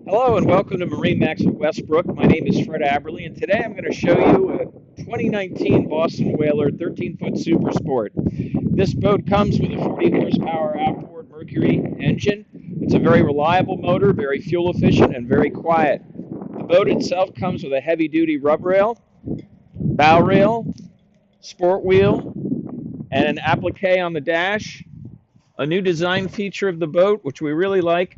Hello and welcome to MarineMax at Westbrook. My name is Fred Aberley, and today I'm going to show you a 2019 Boston Whaler 13-foot Super Sport. This boat comes with a 40 horsepower outboard Mercury engine. It's a very reliable motor, very fuel efficient, and very quiet. The boat itself comes with a heavy-duty rub rail, bow rail, sport wheel, and an applique on the dash. A new design feature of the boat, which we really like,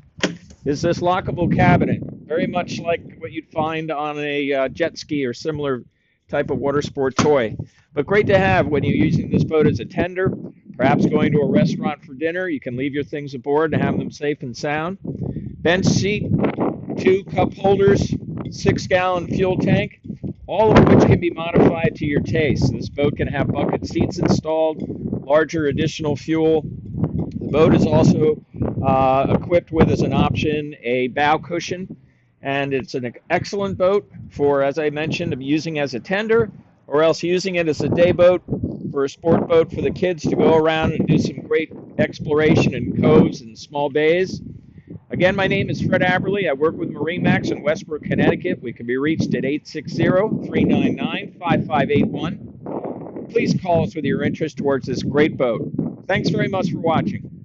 is this lockable cabinet, very much like what you'd find on a jet ski or similar type of water sport toy. But great to have when you're using this boat as a tender, perhaps going to a restaurant for dinner. You can leave your things aboard and have them safe and sound. Bench seat, 2 cup holders, 6-gallon fuel tank, all of which can be modified to your taste. This boat can have bucket seats installed, larger additional fuel. The boat is also equipped with, as an option, a bow cushion, and it's an excellent boat for, as I mentioned, using as a tender or else using it as a day boat for a sport boat for the kids to go around and do some great exploration in coves and small bays. Again, my name is Fred Aberley. I work with MarineMax in Westbrook, Connecticut. We can be reached at 860-399-5581. Please call us with your interest towards this great boat. Thanks very much for watching.